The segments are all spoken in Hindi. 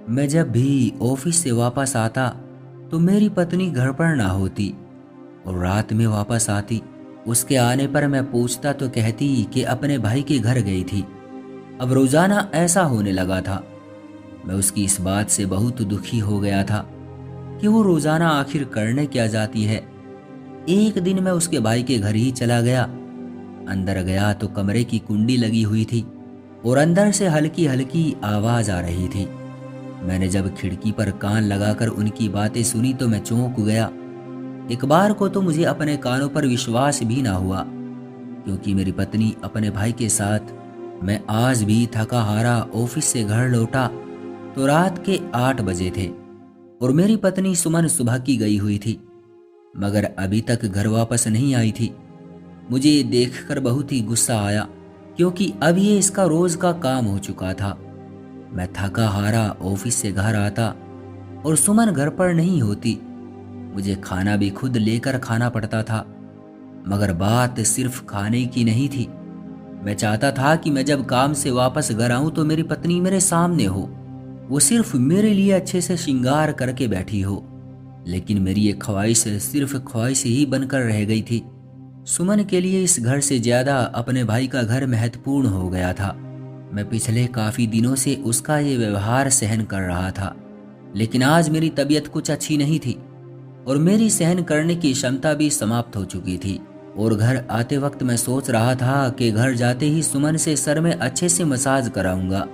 मैं जब भी ऑफिस से वापस आता तो मेरी पत्नी घर पर ना होती और रात में वापस आती। उसके आने पर मैं पूछता तो कहती कि अपने भाई के घर गई थी। अब रोजाना ऐसा होने लगा था। मैं उसकी इस बात से बहुत दुखी हो गया था कि वो रोजाना आखिर करने क्या जाती है। एक दिन मैं उसके भाई के घर ही चला गया। अंदर गया तो कमरे की कुंडी लगी हुई थी और अंदर से हल्की हल्की आवाज आ रही थी। मैंने जब खिड़की पर कान लगाकर उनकी बातें सुनी तो मैं चौंक गया। एक बार को तो मुझे अपने कानों पर विश्वास भी ना हुआ, क्योंकि मेरी पत्नी अपने भाई के साथ। मैं आज भी थका हारा ऑफिस से घर लौटा तो रात के 8 बजे थे और मेरी पत्नी सुमन सुबह की गई हुई थी, मगर अभी तक घर वापस नहीं आई थी। मुझे ये देखकर बहुत ही गुस्सा आया, क्योंकि अब ये इसका रोज का काम हो चुका था। मैं थका हारा ऑफिस से घर आता और सुमन घर पर नहीं होती। मुझे खाना भी खुद लेकर खाना पड़ता था, मगर बात सिर्फ खाने की नहीं थी। मैं चाहता था कि मैं जब काम से वापस घर आऊं तो मेरी पत्नी मेरे सामने हो, वो सिर्फ मेरे लिए अच्छे से श्रृंगार करके बैठी हो। लेकिन मेरी ये ख्वाहिश सिर्फ ख्वाहिश ही बनकर रह गई थी। सुमन के लिए इस घर से ज्यादा अपने भाई का घर महत्वपूर्ण हो गया था। मैं पिछले काफी दिनों से उसका ये व्यवहार सहन कर रहा था, लेकिन आज मेरी तबीयत कुछ अच्छी नहीं थी और मेरी सहन करने की क्षमता भी समाप्त हो चुकी थी। और घर आते वक्त मैं सोच रहा था कि घर जाते ही सुमन से सर में अच्छे से मसाज कराऊंगा,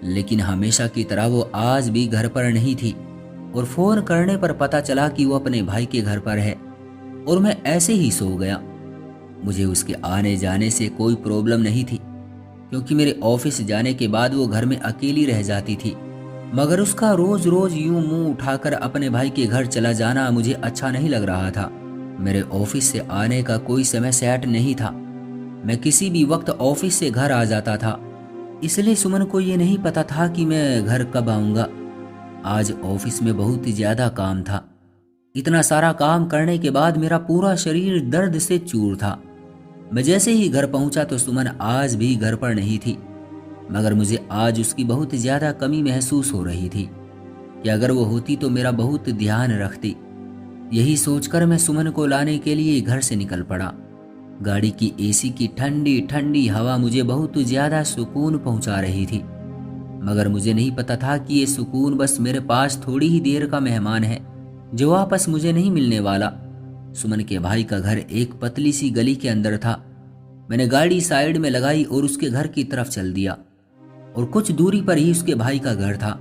लेकिन हमेशा की तरह वो आज भी घर पर नहीं थी और फोन करने पर पता चला कि वो अपने भाई के घर पर है और मैं ऐसे ही सो गया। मुझे उसके आने जाने से कोई प्रॉब्लम नहीं थी, क्योंकि मेरे ऑफिस जाने के बाद वो घर में अकेली रह जाती थी। मगर उसका रोज रोज यूं मुंह उठाकर अपने भाई के घर चला जाना मुझे अच्छा नहीं लग रहा था। मेरे ऑफिस से आने का कोई समय सेट नहीं था। मैं किसी भी वक्त ऑफिस से घर आ जाता था, इसलिए सुमन को ये नहीं पता था कि मैं घर कब आऊंगा। आज ऑफिस में बहुत ही ज्यादा काम था। इतना सारा काम करने के बाद मेरा पूरा शरीर दर्द से चूर था। मैं जैसे ही घर पहुंचा तो सुमन आज भी घर पर नहीं थी, मगर मुझे आज उसकी बहुत ज्यादा कमी महसूस हो रही थी कि अगर वो होती तो मेरा बहुत ध्यान रखती। यही सोचकर मैं सुमन को लाने के लिए घर से निकल पड़ा। गाड़ी की एसी की ठंडी ठंडी हवा मुझे बहुत ज्यादा सुकून पहुंचा रही थी, मगर मुझे नहीं पता था कि ये सुकून बस मेरे पास थोड़ी ही देर का मेहमान है, जो वापस मुझे नहीं मिलने वाला। सुमन के भाई का घर एक पतली सी गली के अंदर था। मैंने गाड़ी साइड में लगाई और उसके घर की तरफ चल दिया, और कुछ दूरी पर ही उसके भाई का घर था।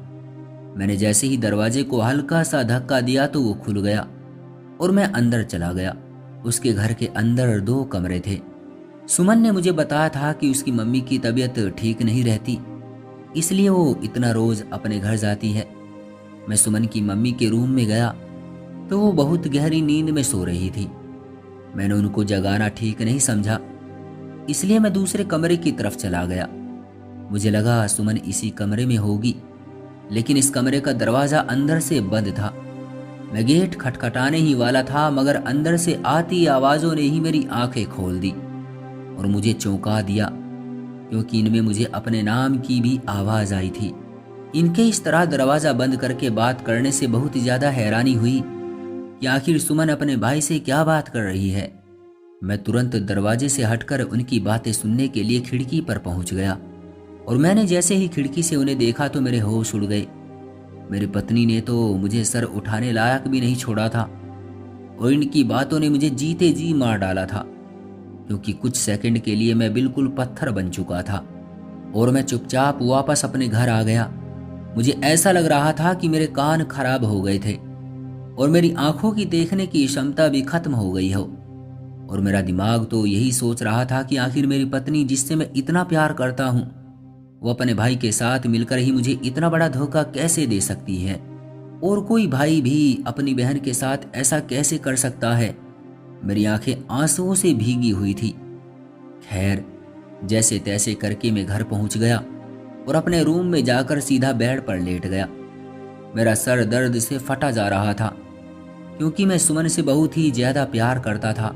मैंने जैसे ही दरवाजे को हल्का सा धक्का दिया तो वो खुल गया और मैं अंदर चला गया। उसके घर के अंदर 2 कमरे थे। सुमन ने मुझे बताया था कि उसकी मम्मी की तबीयत ठीक नहीं रहती, इसलिए वो इतना रोज अपने घर जाती है। मैं सुमन की मम्मी के रूम में गया तो वो बहुत गहरी नींद में सो रही थी। मैंने उनको जगाना ठीक नहीं समझा, इसलिए मैं दूसरे कमरे की तरफ चला गया। मुझे लगा सुमन इसी कमरे में होगी, लेकिन इस कमरे का दरवाजा अंदर से बंद था। मैं गेट खटखटाने ही वाला था, मगर अंदर से आती आवाजों ने ही मेरी आंखें खोल दी और मुझे चौंका दिया, क्योंकि इनमें मुझे अपने नाम की भी आवाज आई थी। इनके इस तरह दरवाजा बंद करके बात करने से बहुत ज्यादा हैरानी हुई कि आखिर सुमन अपने भाई से क्या बात कर रही है। मैं तुरंत दरवाजे से हटकर उनकी बातें सुनने के लिए खिड़की पर पहुंच गया, और मैंने जैसे ही खिड़की से उन्हें देखा तो मेरे होश उड़ गए। मेरी पत्नी ने तो मुझे सर उठाने लायक भी नहीं छोड़ा था, और इनकी बातों ने मुझे जीते जी मार डाला था, क्योंकि कुछ सेकंड के लिए मैं बिल्कुल पत्थर बन चुका था और मैं चुपचाप वापस अपने घर आ गया। मुझे ऐसा लग रहा था कि मेरे कान खराब हो गए थे और मेरी आंखों की देखने की क्षमता भी खत्म हो गई हो, और मेरा दिमाग तो यही सोच रहा था कि आखिर मेरी पत्नी, जिससे मैं इतना प्यार करता हूँ, वो अपने भाई के साथ मिलकर ही मुझे इतना बड़ा धोखा कैसे दे सकती है। और कोई भाई भी अपनी बहन के साथ ऐसा कैसे कर सकता है। मेरी आंखें आंसुओं से भीगी हुई थी। खैर, जैसे तैसे करके मैं घर पहुंच गया और अपने रूम में जाकर सीधा बेड पर लेट गया। मेरा सर दर्द से फटा जा रहा था, क्योंकि मैं सुमन से बहुत ही ज्यादा प्यार करता था।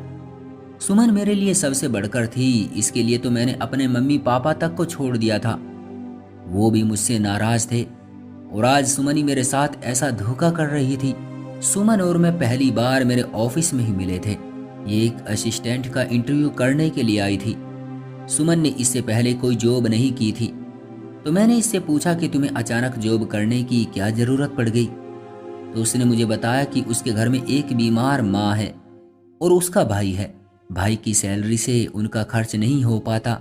सुमन मेरे लिए सबसे बढ़कर थी, इसके लिए तो मैंने अपने मम्मी पापा तक को छोड़ दिया था। वो भी मुझसे नाराज थे, और आज सुमन ही मेरे साथ ऐसा धोखा कर रही थी। सुमन और मैं पहली बार मेरे ऑफिस में ही मिले थे। ये एक असिस्टेंट का इंटरव्यू करने के लिए आई थी। सुमन ने इससे पहले कोई जॉब नहीं की थी, तो मैंने इससे पूछा कि तुम्हें अचानक जॉब करने की क्या ज़रूरत पड़ गई। तो उसने मुझे बताया कि उसके घर में एक बीमार माँ है और उसका भाई है। भाई की सैलरी से उनका खर्च नहीं हो पाता,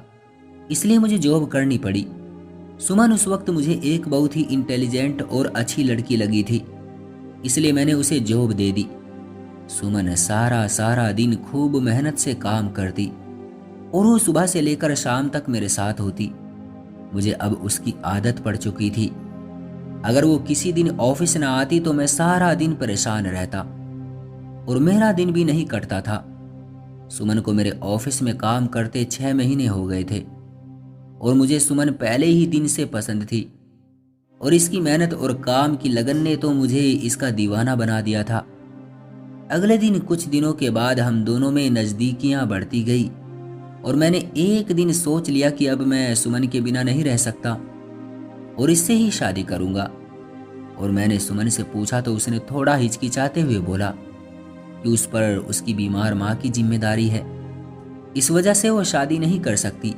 इसलिए मुझे जॉब करनी पड़ी। सुमन उस वक्त मुझे एक बहुत ही इंटेलिजेंट और अच्छी लड़की लगी थी, इसलिए मैंने उसे जॉब दे दी। सुमन सारा सारा दिन खूब मेहनत से काम करती और वो सुबह से लेकर शाम तक मेरे साथ होती। मुझे अब उसकी आदत पड़ चुकी थी। अगर वो किसी दिन ऑफिस ना आती तो मैं सारा दिन परेशान रहता और मेरा दिन भी नहीं कटता था। सुमन को मेरे ऑफिस में काम करते 6 महीने हो गए थे और मुझे सुमन पहले ही दिन से पसंद थी और इसकी मेहनत और काम की लगन ने तो मुझे इसका दीवाना बना दिया था। अगले दिन कुछ दिनों के बाद हम दोनों में नज़दीकियां बढ़ती गई और मैंने एक दिन सोच लिया कि अब मैं सुमन के बिना नहीं रह सकता और इससे ही शादी करूंगा। और मैंने सुमन से पूछा तो उसने थोड़ा हिचकिचाते हुए बोला कि उस पर उसकी बीमार माँ की जिम्मेदारी है, इस वजह से वो शादी नहीं कर सकती।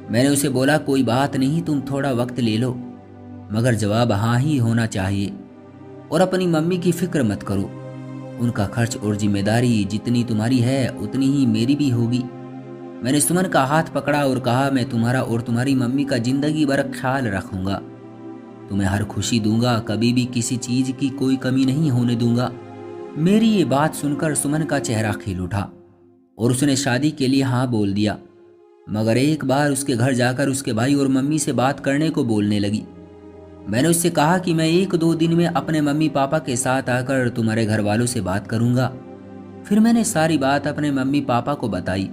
मैंने उसे बोला कोई बात नहीं, तुम थोड़ा वक्त ले लो, मगर जवाब हाँ ही होना चाहिए और अपनी मम्मी की फिक्र मत करो। उनका खर्च और जिम्मेदारी जितनी तुम्हारी है उतनी ही मेरी भी होगी। मैंने सुमन का हाथ पकड़ा और कहा मैं तुम्हारा और तुम्हारी मम्मी का जिंदगी भर ख्याल रखूंगा, तुम्हें हर खुशी दूंगा, कभी भी किसी चीज की कोई कमी नहीं होने दूंगा। मेरी ये बात सुनकर सुमन का चेहरा खिल उठा और उसने शादी के लिए हाँ बोल दिया, मगर एक बार उसके घर जाकर उसके भाई और मम्मी से बात करने को बोलने लगी। मैंने उससे कहा कि मैं 1-2 दिन में अपने मम्मी पापा के साथ आकर तुम्हारे घर वालों से बात करूंगा। फिर मैंने सारी बात अपने मम्मी पापा को बताई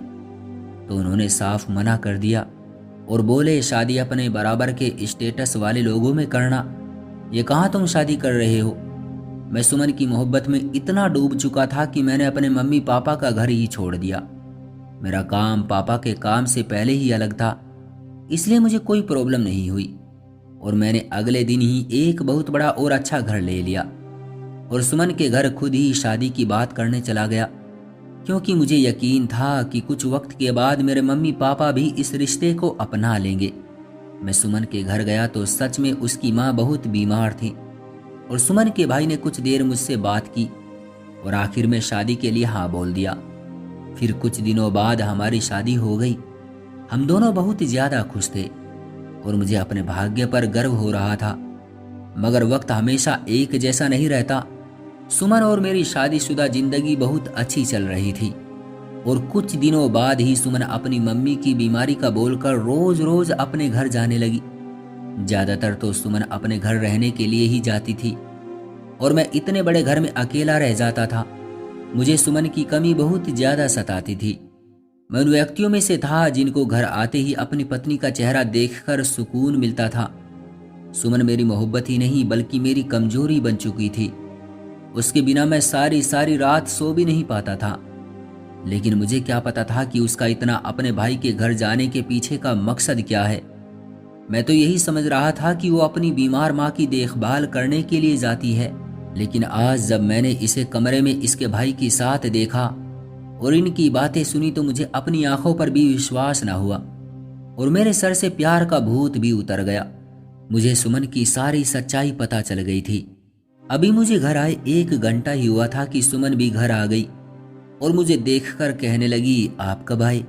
तो उन्होंने साफ मना कर दिया और बोले शादी अपने बराबर के स्टेटस वाले लोगों में करना, ये कहाँ तुम शादी कर रहे हो। मैं सुमन की मोहब्बत में इतना डूब चुका था कि मैंने अपने मम्मी पापा का घर ही छोड़ दिया। मेरा काम पापा के काम से पहले ही अलग था, इसलिए मुझे कोई प्रॉब्लम नहीं हुई और मैंने अगले दिन ही एक बहुत बड़ा और अच्छा घर ले लिया और सुमन के घर खुद ही शादी की बात करने चला गया, क्योंकि मुझे यकीन था कि कुछ वक्त के बाद मेरे मम्मी पापा भी इस रिश्ते को अपना लेंगे। मैं सुमन के घर गया तो सच में उसकी माँ बहुत बीमार थी और सुमन के भाई ने कुछ देर मुझसे बात की और आखिर में शादी के लिए हाँ बोल दिया। फिर कुछ दिनों बाद हमारी शादी हो गई। हम दोनों बहुत ज्यादा खुश थे और मुझे अपने भाग्य पर गर्व हो रहा था, मगर वक्त हमेशा एक जैसा नहीं रहता। सुमन और मेरी शादीशुदा जिंदगी बहुत अच्छी चल रही थी और कुछ दिनों बाद ही सुमन अपनी मम्मी की बीमारी का बोलकर रोज रोज अपने घर जाने लगी। ज्यादातर तो सुमन अपने घर रहने के लिए ही जाती थी और मैं इतने बड़े घर में अकेला रह जाता था। मुझे सुमन की कमी बहुत ज्यादा सताती थी। मैं उन व्यक्तियों में से था जिनको घर आते ही अपनी पत्नी का चेहरा देखकर सुकून मिलता था। सुमन मेरी मोहब्बत ही नहीं बल्कि मेरी कमजोरी बन चुकी थी। उसके बिना मैं सारी सारी रात सो भी नहीं पाता था, लेकिन मुझे क्या पता था कि उसका इतना अपने भाई के घर जाने के पीछे का मकसद क्या है। मैं तो यही समझ रहा था कि वो अपनी बीमार माँ की देखभाल करने के लिए जाती है, लेकिन आज जब मैंने इसे कमरे में इसके भाई के साथ देखा और इनकी बातें सुनी तो मुझे अपनी आंखों पर भी विश्वास न हुआ और मेरे सर से प्यार का भूत भी उतर गया। मुझे सुमन की सारी सच्चाई पता चल गई थी। अभी मुझे घर आए 1 घंटा ही हुआ था कि सुमन भी घर आ गई और मुझे देखकर कहने लगी आप कब आए।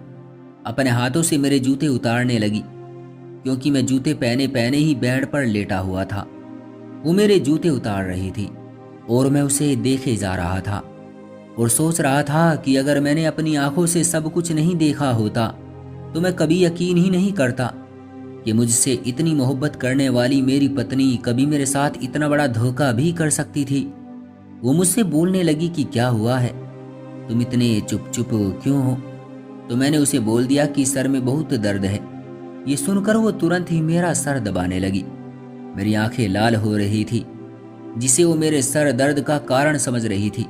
अपने हाथों से मेरे जूते उतारने लगी, क्योंकि मैं जूते पहने पहने ही बेड पर लेटा हुआ था। वो मेरे जूते उतार रही थी और मैं उसे देखे जा रहा था और सोच रहा था कि अगर मैंने अपनी आंखों से सब कुछ नहीं देखा होता तो मैं कभी यकीन ही नहीं करता कि मुझसे इतनी मोहब्बत करने वाली मेरी पत्नी कभी मेरे साथ इतना बड़ा धोखा भी कर सकती थी। वो मुझसे बोलने लगी कि क्या हुआ है, तुम इतने चुप चुप क्यों हो। तो मैंने उसे बोल दिया कि सर में बहुत दर्द है। ये सुनकर वो तुरंत ही मेरा सर दबाने लगी। मेरी आंखें लाल हो रही थी, जिसे वो मेरे सर दर्द का कारण समझ रही थी,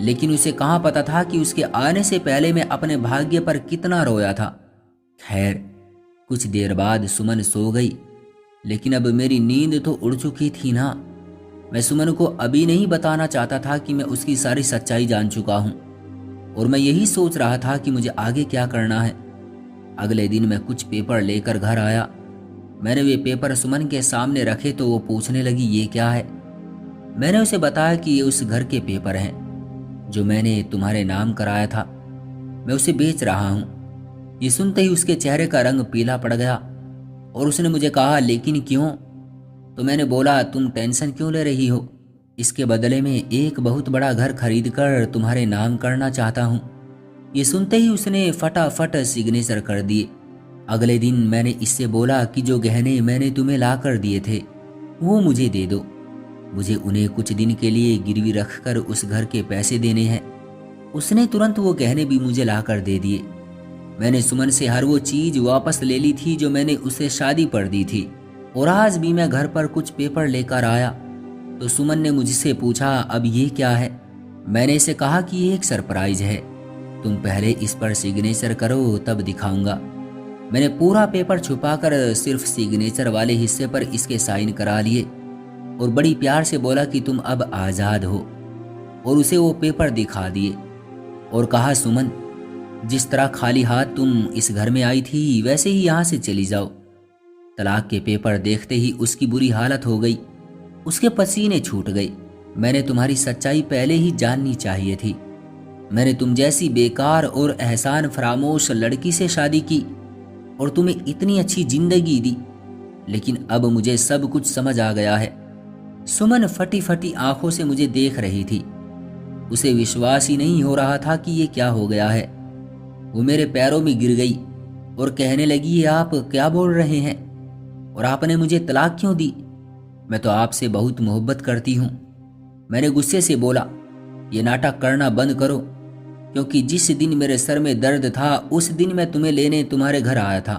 लेकिन उसे कहाँ पता था कि उसके आने से पहले मैं अपने भाग्य पर कितना रोया था। खैर, कुछ देर बाद सुमन सो गई, लेकिन अब मेरी नींद तो उड़ चुकी थी ना। मैं सुमन को अभी नहीं बताना चाहता था कि मैं उसकी सारी सच्चाई जान चुका हूँ, और मैं यही सोच रहा था कि मुझे आगे क्या करना है। अगले दिन मैं कुछ पेपर लेकर घर आया। मैंने वे पेपर सुमन के सामने रखे तो वो पूछने लगी, ये क्या है। मैंने उसे बताया कि ये उस घर के पेपर हैं जो मैंने तुम्हारे नाम कराया था, मैं उसे बेच रहा हूँ। ये सुनते ही उसके चेहरे का रंग पीला पड़ गया और उसने मुझे कहा, लेकिन क्यों? तो मैंने बोला, तुम टेंशन क्यों ले रही हो? इसके बदले में एक बहुत बड़ा घर खरीद कर तुम्हारे नाम करना चाहता हूँ। ये सुनते ही उसने फटाफट सिग्नेचर कर दिए। अगले दिन मैंने इससे बोला कि जो गहने मैंने तुम्हें ला कर दिए थे वो मुझे दे दो। मुझे उन्हें कुछ दिन के लिए गिरवी रखकर उस घर के पैसे देने हैं। उसने तुरंत वो गहने भी मुझे ला कर दे दिए। मैंने सुमन से हर वो चीज वापस ले ली थी जो मैंने उसे शादी पर दी थी। और आज भी मैं घर पर कुछ पेपर लेकर आया तो सुमन ने मुझसे पूछा, अब ये क्या है? मैंने इसे कहा कि ये एक सरप्राइज है, तुम पहले इस पर सिग्नेचर करो तब दिखाऊंगा। मैंने पूरा पेपर छुपाकर सिर्फ सिग्नेचर वाले हिस्से पर इसके साइन करा लिए और बड़ी प्यार से बोला कि तुम अब आज़ाद हो, और उसे वो पेपर दिखा दिए और कहा, सुमन, जिस तरह खाली हाथ तुम इस घर में आई थी वैसे ही यहाँ से चली जाओ। तलाक के पेपर देखते ही उसकी बुरी हालत हो गई, उसके पसीने छूट गए। मैंने तुम्हारी सच्चाई पहले ही जाननी चाहिए थी। मैंने तुम जैसी बेकार और एहसान फरामोश लड़की से शादी की और तुम्हें इतनी अच्छी जिंदगी दी, लेकिन अब मुझे सब कुछ समझ आ गया है। सुमन फटी फटी आंखों से मुझे देख रही थी। उसे विश्वास ही नहीं हो रहा था कि ये क्या हो गया है। वो मेरे पैरों में गिर गई और कहने लगी, ये आप क्या बोल रहे हैं? और आपने मुझे तलाक क्यों दी? मैं तो आपसे बहुत मोहब्बत करती हूँ। मैंने गुस्से से बोला, ये नाटक करना बंद करो, क्योंकि जिस दिन मेरे सर में दर्द था उस दिन मैं तुम्हें लेने तुम्हारे घर आया था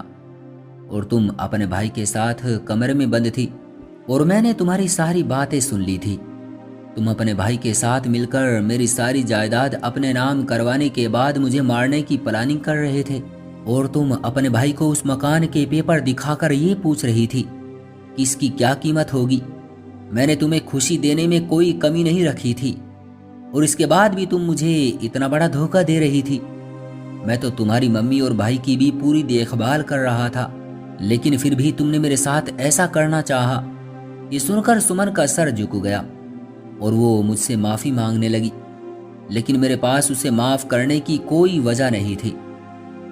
और तुम अपने भाई के साथ कमरे में बंद थी और मैंने तुम्हारी सारी बातें सुन ली थी। तुम अपने भाई के साथ मिलकर मेरी सारी जायदाद अपने नाम करवाने के बाद मुझे मारने की प्लानिंग कर रहे थे, और तुम अपने भाई को उस मकान के पेपर दिखाकर ये पूछ रही थी कि इसकी क्या कीमत होगी। मैंने तुम्हें खुशी देने में कोई कमी नहीं रखी थी और इसके बाद भी तुम मुझे इतना बड़ा धोखा दे रही थी। मैं तो तुम्हारी मम्मी और भाई की भी पूरी देखभाल कर रहा था, लेकिन फिर भी तुमने मेरे साथ ऐसा करना चाहा। ये सुनकर सुमन का सर झुक गया और वो मुझसे माफ़ी मांगने लगी, लेकिन मेरे पास उसे माफ़ करने की कोई वजह नहीं थी,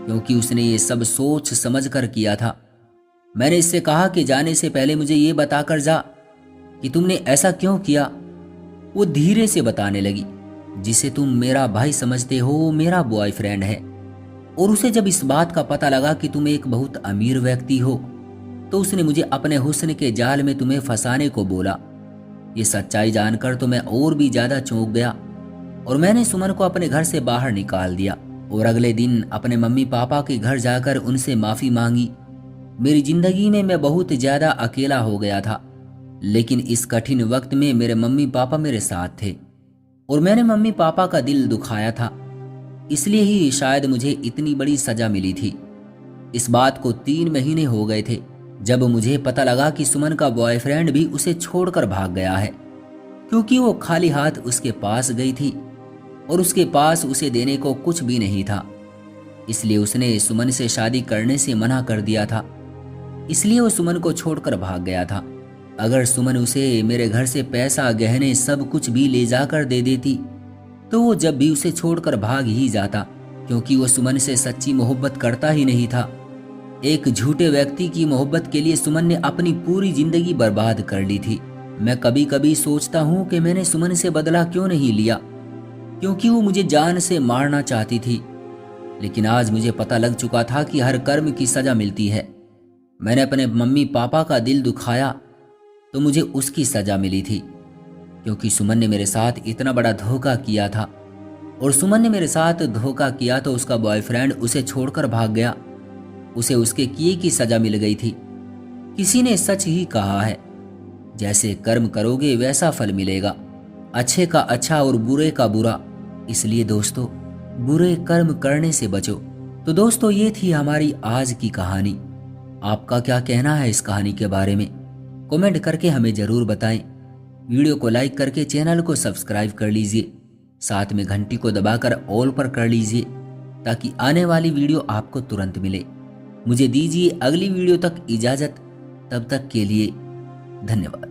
क्योंकि उसने ये सब सोच समझ कर किया था। मैंने इससे कहा कि जाने से पहले मुझे ये बताकर जा कि तुमने ऐसा क्यों किया। वो धीरे से बताने लगी, जिसे तुम मेरा भाई समझते हो मेरा बॉयफ्रेंड है, और उसे जब इस बात का पता लगा कि तुम एक बहुत अमीर व्यक्ति हो तो उसने मुझे अपने हुस्न के जाल में तुम्हें फंसाने को बोला। ये सच्चाई जानकर तो मैं और भी ज्यादा चौंक गया और मैंने सुमन को अपने घर से बाहर निकाल दिया और अगले दिन अपने मम्मी पापा के घर जाकर उनसे माफ़ी मांगी। मेरी जिंदगी में मैं बहुत ज़्यादा अकेला हो गया था, लेकिन इस कठिन वक्त में मेरे मम्मी पापा मेरे साथ थे और मैंने मम्मी पापा का दिल दुखाया था, इसलिए ही शायद मुझे इतनी बड़ी सज़ा मिली थी। इस बात को 3 महीने हो गए थे जब मुझे पता लगा कि सुमन का बॉयफ्रेंड भी उसे छोड़कर भाग गया है, क्योंकि वो खाली हाथ उसके पास गई थी और उसके पास उसे देने को कुछ भी नहीं था। इसलिए उसने सुमन से शादी करने से मना कर दिया था, इसलिए वो सुमन को छोड़कर भाग गया था। अगर सुमन उसे मेरे घर से पैसा गहने सब कुछ भी ले जाकर दे देती तो वो जब भी उसे छोड़कर भाग ही जाता, क्योंकि वो सुमन से सच्ची मोहब्बत करता ही नहीं था। एक झूठे व्यक्ति की मोहब्बत के लिए सुमन ने अपनी पूरी जिंदगी बर्बाद कर ली थी। मैं कभी कभी सोचता हूँ कि मैंने सुमन से बदला क्यों नहीं लिया, क्योंकि वो मुझे जान से मारना चाहती थी, लेकिन आज मुझे पता लग चुका था कि हर कर्म की सजा मिलती है। मैंने अपने मम्मी पापा का दिल दुखाया तो मुझे उसकी सजा मिली थी, क्योंकि सुमन ने मेरे साथ इतना बड़ा धोखा किया था, और सुमन ने मेरे साथ धोखा किया तो उसका बॉयफ्रेंड उसे छोड़कर भाग गया। उसे उसके किए की सजा मिल गई थी। किसी ने सच ही कहा है, जैसे कर्म करोगे वैसा फल मिलेगा, अच्छे का अच्छा और बुरे का बुरा। इसलिए दोस्तों, बुरे कर्म करने से बचो। तो दोस्तों, ये थी हमारी आज की कहानी। आपका क्या कहना है इस कहानी के बारे में? कमेंट करके हमें ज़रूर बताएं। वीडियो को लाइक करके चैनल को सब्सक्राइब कर लीजिए, साथ में घंटी को दबाकर ऑल पर कर लीजिए ताकि आने वाली वीडियो आपको तुरंत मिले। मुझे दीजिए अगली वीडियो तक इजाज़त, तब तक के लिए धन्यवाद।